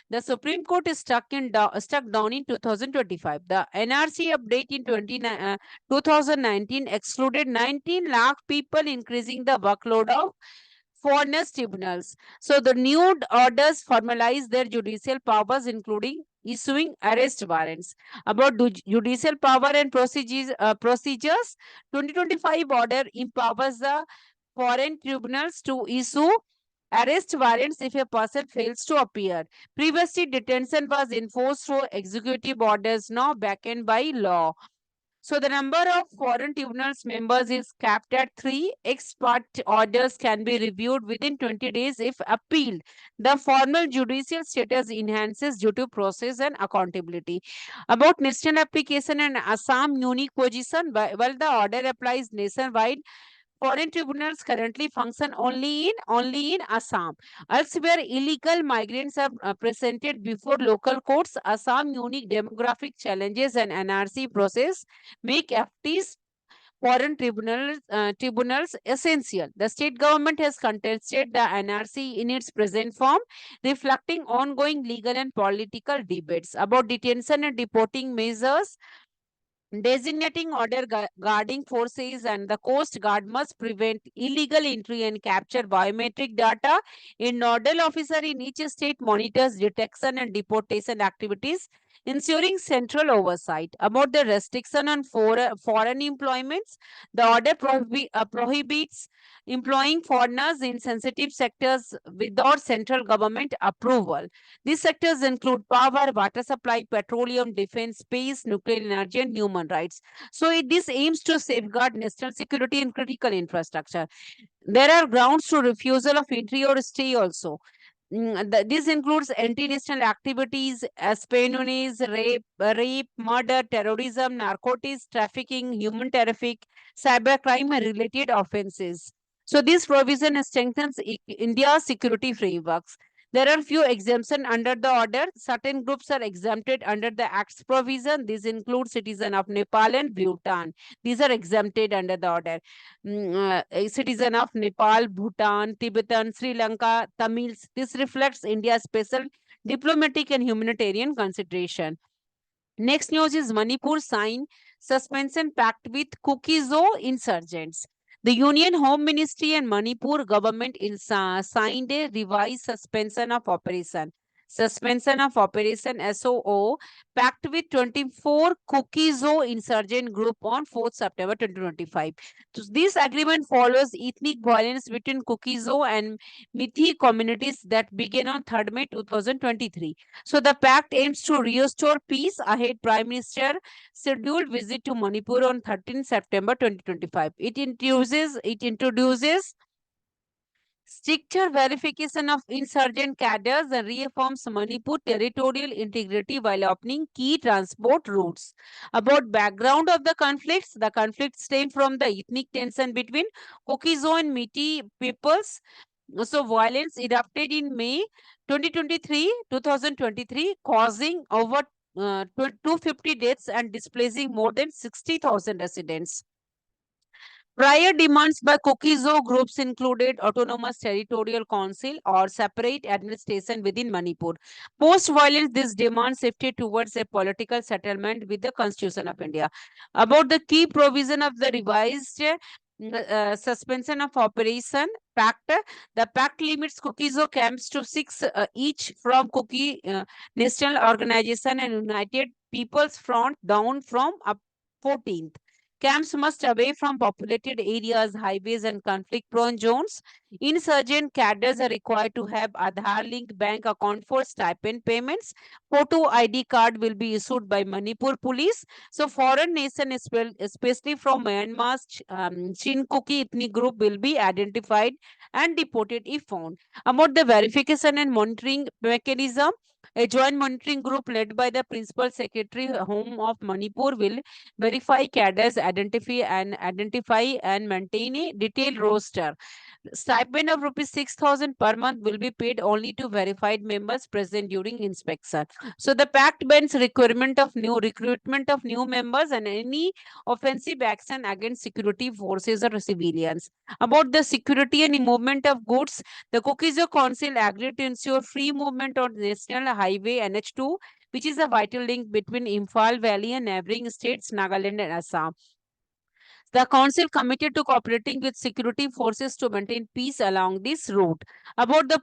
The Supreme Court is stuck down in 2025. The NRC update in 2019 excluded 19 lakh people, increasing the workload of foreigners tribunals. So the new orders formalize their judicial powers, including issuing arrest warrants. About judicial power and procedures, 2025 order empowers the foreign tribunals to issue arrest warrants if a person fails to appear. Previously, detention was enforced through executive orders, now backed by law. So the number of foreign tribunals members is capped at 3. Ex-parte orders can be reviewed within 20 days if appealed. The formal judicial status enhances due to process and accountability. About national application and Assam unique position, while the order applies nationwide, foreign tribunals currently function only in Assam. Elsewhere, illegal migrants are presented before local courts. Assam unique demographic challenges and NRC process make FT's foreign tribunals essential. The state government has contested the NRC in its present form, reflecting ongoing legal and political debates about detention and deporting measures. Designating order guarding forces and the Coast Guard must prevent illegal entry and capture biometric data. A nodal officer in each state monitors detection and deportation activities, ensuring central oversight. About the restriction on foreign employments, the order prohibits employing foreigners in sensitive sectors without central government approval. These sectors include power, water supply, petroleum, defense, space, nuclear energy, and human rights. So this aims to safeguard national security and critical infrastructure. There are grounds to refusal of entry or stay also. This includes anti-national activities, espionage, rape, murder, terrorism, narcotics, trafficking, human traffic, cybercrime, and related offenses. So this provision strengthens India's security frameworks. There are few exemptions under the order. Certain groups are exempted under the Act's provision. These include citizen of Nepal and Bhutan. These are exempted under the order. A citizen of Nepal, Bhutan, Tibetan, Sri Lanka, Tamils. This reflects India's special diplomatic and humanitarian consideration. Next news is Manipur sign suspension pact with Kukizo insurgents. The Union Home Ministry and Manipur government signed a revised suspension of operation. Suspension of operation SOO pact with 24 Kukizo insurgent group on 4th September 2025. So this agreement follows ethnic violence between Kukizo and Mithi communities that began on 3rd May 2023. So the pact aims to restore peace ahead Prime Minister scheduled visit to Manipur on 13 September 2025. It introduces stricter verification of insurgent cadres and reaffirms Manipur territorial integrity while opening key transport routes. About background of the conflicts stem from the ethnic tension between Kokizo and Miti peoples. So violence erupted in May 2023, causing over 250 deaths and displacing more than 60,000 residents. Prior demands by Kokizo groups included autonomous territorial council or separate administration within Manipur. Post-violence, this demand shifted towards a political settlement with the Constitution of India. About the key provision of the revised suspension of operation pact, the pact limits Kokizo camps to 6 each from Koki National Organization and United People's Front down from up 14th. Camps must away from populated areas, highways, and conflict-prone zones. Insurgent cadres are required to have Aadhaar-linked bank account for stipend payments. Photo ID card will be issued by Manipur police. So, foreign nation, especially from Myanmar's Chinkuki ethnic group, will be identified and deported if found. About the verification and monitoring mechanism, a joint monitoring group led by the Principal Secretary Home of Manipur will verify cadres, identify and maintain a detailed roster. Stipend of rupees 6,000 per month will be paid only to verified members present during inspection. So the pact bans recruitment of new members and any offensive action against security forces or civilians. About the security and movement of goods, the Kokizo Council agreed to ensure free movement on National Highway NH2, which is a vital link between Imphal Valley and neighboring states Nagaland and Assam. The council committed to cooperating with security forces to maintain peace along this route. About the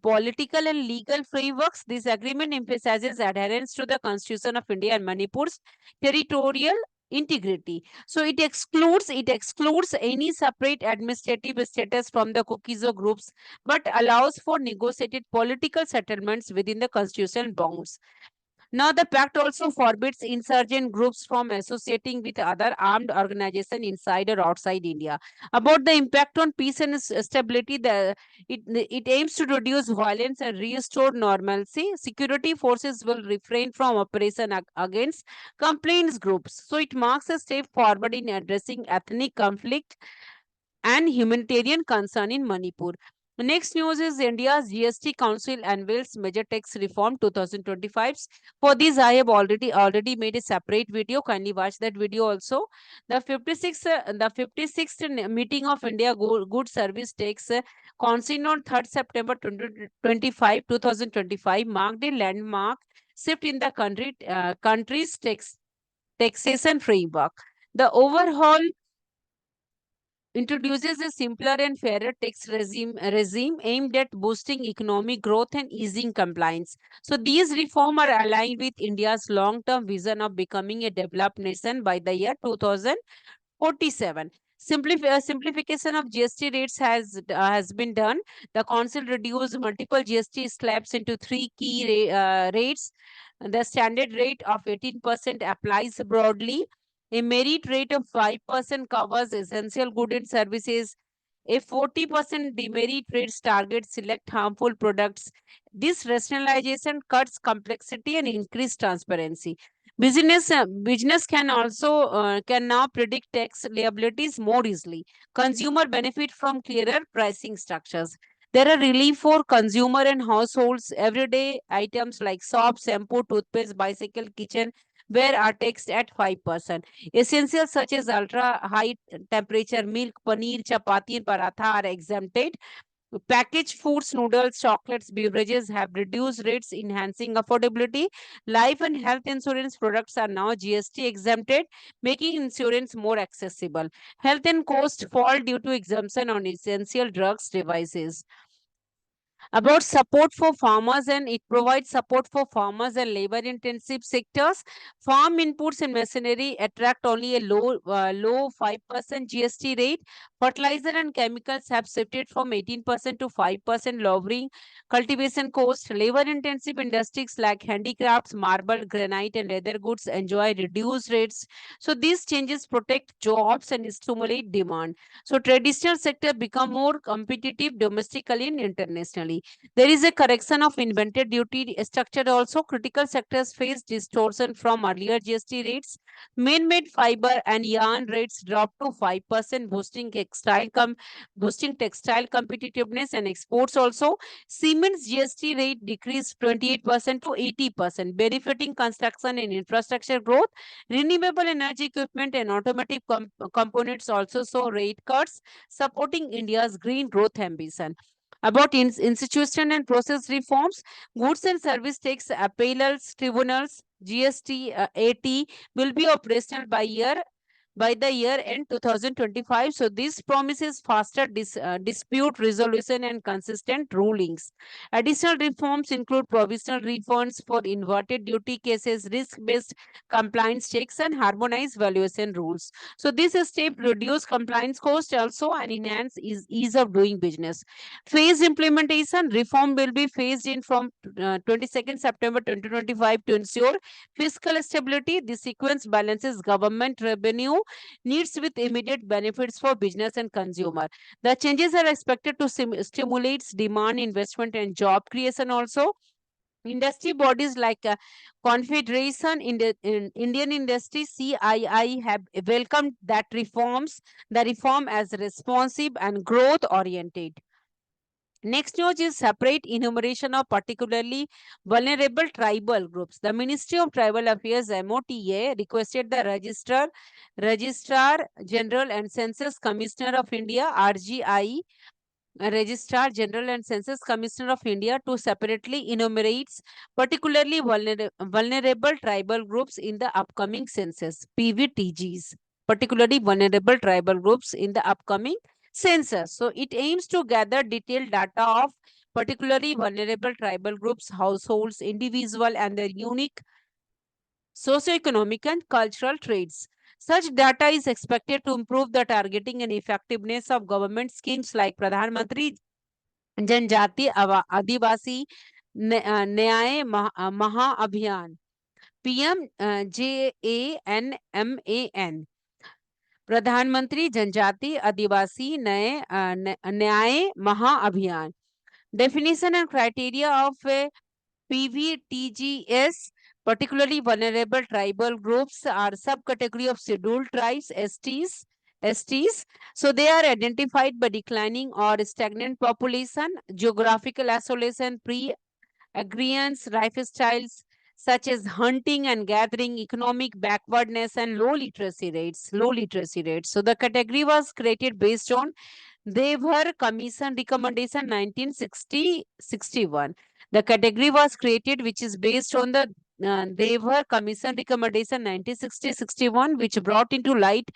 political and legal frameworks, this agreement emphasizes adherence to the Constitution of India and Manipur's territorial integrity. So it excludes any separate administrative status from the Kukizo groups, but allows for negotiated political settlements within the constitutional bounds. Now, the pact also forbids insurgent groups from associating with other armed organizations inside or outside India. About the impact on peace and stability, it aims to reduce violence and restore normalcy. Security forces will refrain from operation against complaints groups. So, it marks a step forward in addressing ethnic conflict and humanitarian concern in Manipur. Next news is India's GST Council unveils major tax reform 2025. For this, I have already made a separate video. Kindly watch that video also. The 56th meeting of India Good Service Tax Council on 3rd September 2025 marked a landmark shift in the country's taxation framework. The overhaul introduces a simpler and fairer tax regime aimed at boosting economic growth and easing compliance. So these reforms are aligned with India's long-term vision of becoming a developed nation by the year 2047. Simplification of GST rates has been done. The council reduced multiple GST slabs into three key rates. The standard rate of 18% applies broadly. A merit rate of 5% covers essential goods and services. A 40% demerit rates target select harmful products. This rationalization cuts complexity and increase transparency. Business can now predict tax liabilities more easily. Consumer benefit from clearer pricing structures. There are relief for consumer and households. Everyday items like soap, shampoo, toothpaste, bicycle, kitchen where are taxed at 5%. Essentials such as ultra high temperature milk, paneer, chapati, and paratha are exempted. Packaged foods, noodles, chocolates, beverages have reduced rates, enhancing affordability. Life and health insurance products are now GST exempted, making insurance more accessible. Health and cost fall due to exemption on essential drugs devices. About support for farmers, and it provides support for farmers and labor intensive sectors. Farm inputs and machinery attract only a low 5% GST rate. Fertilizer and chemicals have shifted from 18% to 5%, lowering cultivation cost. Labor intensive industries like handicrafts, marble, granite, and leather goods enjoy reduced rates. So these changes protect jobs and stimulate demand. So traditional sector become more competitive domestically and internationally. There is a correction of invented duty structure also. Critical sectors face distortion from earlier GST rates. Man-made fiber and yarn rates dropped to 5%, boosting textile competitiveness and exports also. Cement's GST rate decreased 28% to 80%, benefiting construction and infrastructure growth. Renewable energy equipment and automotive components also saw rate cuts, supporting India's green growth ambition. About institution and process reforms, goods and service tax appeals tribunals, GST, AT will be operational by the year end 2025. So this promises faster dispute resolution and consistent rulings. Additional reforms include provisional refunds for inverted duty cases, risk-based compliance checks, and harmonized valuation rules. So this step reduce compliance cost also and enhance ease of doing business. Phased implementation reform will be phased in from 22nd September 2025 to ensure fiscal stability. The sequence balances government revenue needs with immediate benefits for business and consumer. The changes are expected to stimulate demand, investment, and job creation also. Industry bodies like Confederation in Indian Industry CII have welcomed the reform as responsive and growth oriented. Next news is separate enumeration of particularly vulnerable tribal groups. The Ministry of Tribal Affairs MOTA requested the Registrar General and Census Commissioner of India RGI Registrar General and Census Commissioner of India to separately enumerate particularly vulnerable tribal groups in the upcoming census, PVTGs, particularly vulnerable tribal groups in the upcoming census. So it aims to gather detailed data of particularly vulnerable tribal groups, households, individual, and their unique socioeconomic and cultural traits. Such data is expected to improve the targeting and effectiveness of government schemes like Pradhan Mantri जनजाति आदिवासी न्याय महाअभियान PMJANMAN प्रधानमंत्री जनजाति आदिवासी न्याय महाअभियान. Definition and criteria of PVTGS, particularly vulnerable tribal groups, are subcategory of scheduled tribes, STs. So they are identified by declining or stagnant population, geographical isolation, pre-agrarian lifestyles such as hunting and gathering, economic backwardness, and low literacy rates. So the category was created based on Devhar Commission Recommendation 1960-61. The category was created which is based on the Devhar Commission Recommendation 1960-61, which brought into light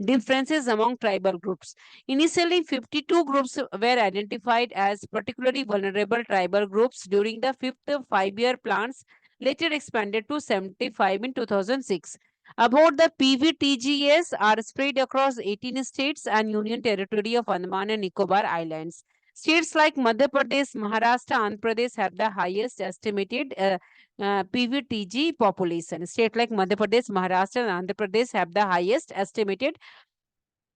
differences among tribal groups. Initially, 52 groups were identified as particularly vulnerable tribal groups during the fifth five-year plans, later expanded to 75 in 2006. About the PVTGS are spread across 18 states and Union Territory of Andaman and Nicobar Islands. States like Madhya Pradesh, Maharashtra, Andhra Pradesh have the highest estimated PVTG population. States like Madhya Pradesh, Maharashtra, and Andhra Pradesh have the highest estimated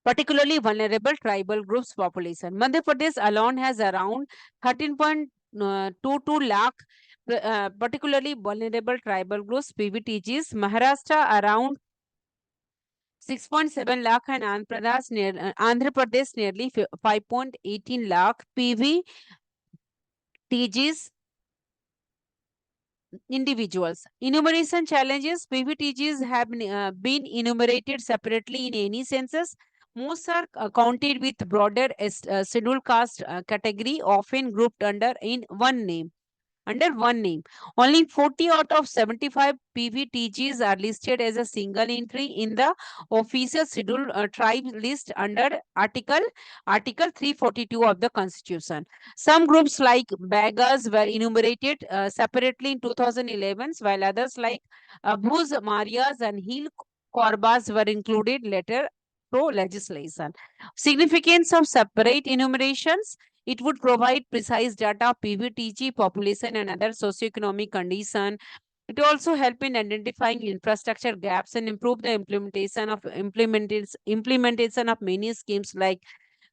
particularly vulnerable tribal groups population. Madhya Pradesh alone has around 13.22 lakh particularly vulnerable tribal groups PVTGs. Maharashtra around 6.7 lakh and Andhra Pradesh nearly 5.18 lakh TGs individuals. Enumeration challenges. PVTGs have been enumerated separately in any census. Most are counted with broader scheduled caste category, often grouped under one name. Only 40 out of 75 PVTGs are listed as a single entry in the official scheduled tribe list under Article 342 of the Constitution. Some groups like Bagas were enumerated separately in 2011, while others like Abhus, Marias, and Hill Korbas were included later through legislation. Significance of separate enumerations. It would provide precise data of PVTG population and other socioeconomic condition. It also help in identifying infrastructure gaps and improve the implementation of many schemes like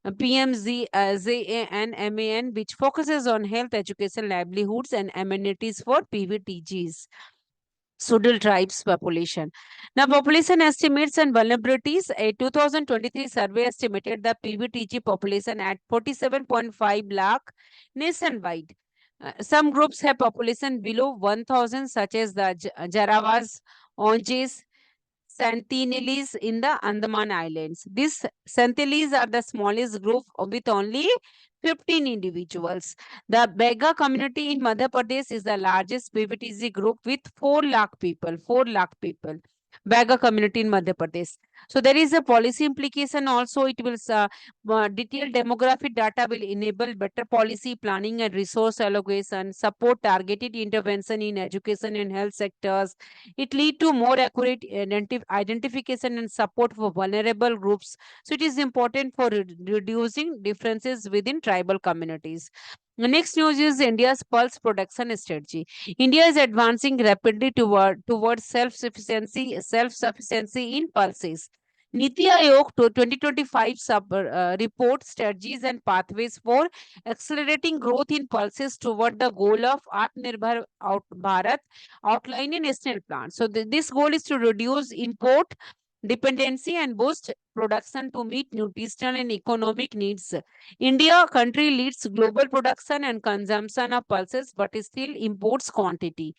PMZ, ZA and MAN, which focuses on health, education, livelihoods, and amenities for PVTGs. Sudal tribes population. Now, population estimates and vulnerabilities. A 2023 survey estimated the PVTG population at 47.5 lakh nationwide. Some groups have population below 1,000, such as the Jarawas, Onges, Sentinelese in the Andaman Islands. These Sentinelese are the smallest group with only 15 individuals. The Bega community in Madhya Pradesh is the largest PVTG group with 4 lakh people. 4 lakh people. Bega community in Madhya Pradesh. So there is a policy implication also. It will detailed demographic data will enable better policy planning and resource allocation, support targeted intervention in education and health sectors. It lead to more accurate identification and support for vulnerable groups. So it is important for reducing differences within tribal communities. The next news is India's pulse production strategy. India is advancing rapidly towards self-sufficiency in pulses. Niti Aayog to 2025 report strategies and pathways for accelerating growth in pulses toward the goal of Atmanirbhar Bharat outlined in national plan. So this goal is to reduce import dependency and boost production to meet nutritional and economic needs. India country leads global production and consumption of pulses but still imports quantity.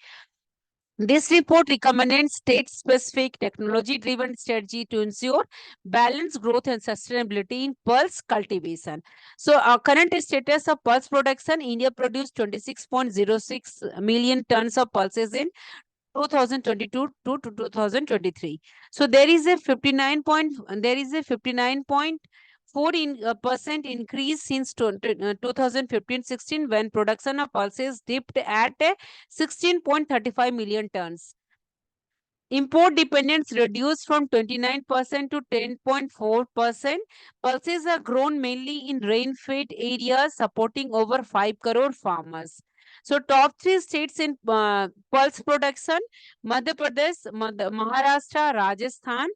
This report recommends state-specific technology-driven strategy to ensure balanced growth and sustainability in pulse cultivation. So, our current status of pulse production, India produced 26.06 million tons of pulses in 2022 to 2023. So there is a 59.4% increase since 2015-16 when production of pulses dipped at 16.35 million tons. Import dependence reduced from 29% to 10.4%. Pulses are grown mainly in rain-fed areas, supporting over 5 crore farmers. So, top 3 states in pulse production: Madhya Pradesh, Maharashtra, Rajasthan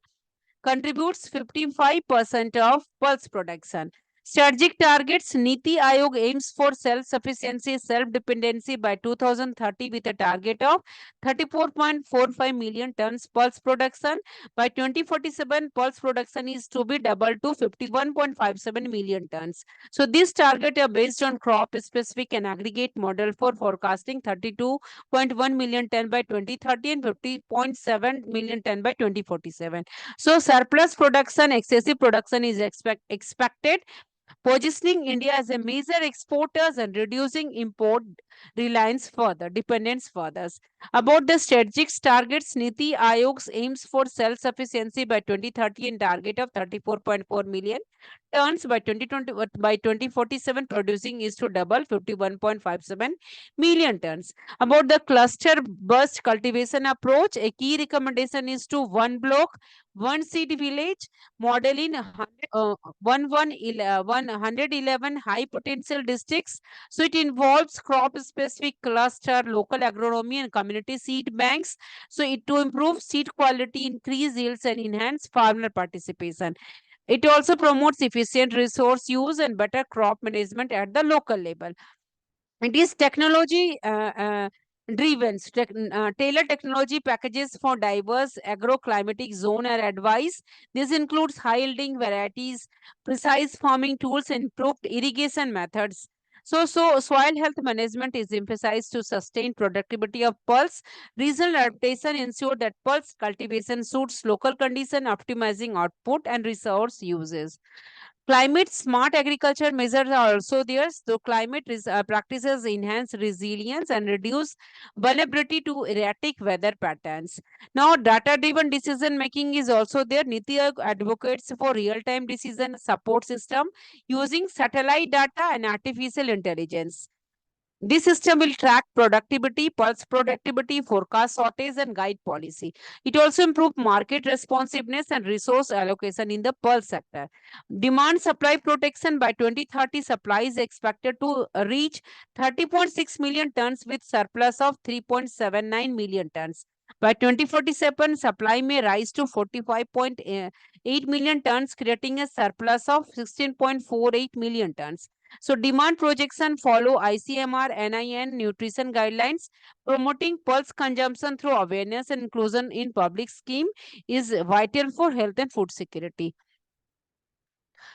contributes 55% of pulse production. Strategic targets. Niti Aayog aims for self-sufficiency, self-dependency by 2030 with a target of 34.45 million tons pulse production. By 2047, pulse production is to be doubled to 51.57 million tons. So these targets are based on crop-specific and aggregate model for forecasting 32.1 million ton by 2030 and 50.7 million ton by 2047. So surplus production, excessive production is expected, positioning India as a major exporters and reducing import dependence further. About the strategic targets, Niti Aayog's aims for self-sufficiency by 2030 and target of 34.4 million tons by 2020 by 2047 producing is to double 51.57 million tons. About the cluster burst cultivation approach, a key recommendation is to one block, one seed village model in 111 high potential districts. So it involves crop specific cluster, local agronomy and community seed banks. So it to improve seed quality, increase yields and enhance farmer participation. It also promotes efficient resource use and better crop management at the local level. It is technology driven. Tailored technology packages for diverse agroclimatic zone are advised. This includes high yielding varieties, precise farming tools, and improved irrigation methods. So soil health management is emphasized to sustain productivity of pulse. Regional adaptation ensure that pulse cultivation suits local condition, optimizing output and resource uses. Climate smart agriculture measures are also there. So practices enhance resilience and reduce vulnerability to erratic weather patterns. Now, data-driven decision making is also there. Niti Aayog advocates for real-time decision support system using satellite data and artificial intelligence. This system will track productivity, pulse productivity, forecast shortage, and guide policy. It also improves market responsiveness and resource allocation in the pulse sector. Demand supply protection by 2030, supply is expected to reach 30.6 million tons with surplus of 3.79 million tons. By 2047, supply may rise to 45.8 million tons, creating a surplus of 16.48 million tons. So demand projection follow ICMR NIN nutrition guidelines. Promoting pulse consumption through awareness and inclusion in public scheme is vital for health and food security.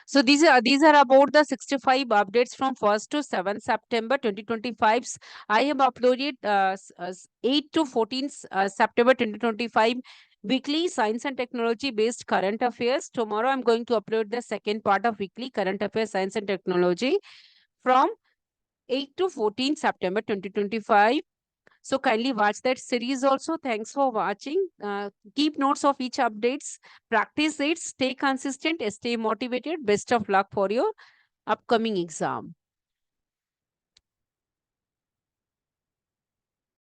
So these are about the 65 updates from 1st to 7th September 2025. I have uploaded 8 to 14th September 2025 weekly science and technology based current affairs. Tomorrow I'm going to upload the second part of weekly current affairs science and technology from 8 to 14 September 2025. So kindly watch that series also. Thanks for watching. Keep notes of each updates. Practice it. Stay consistent. Stay motivated. Best of luck for your upcoming exam.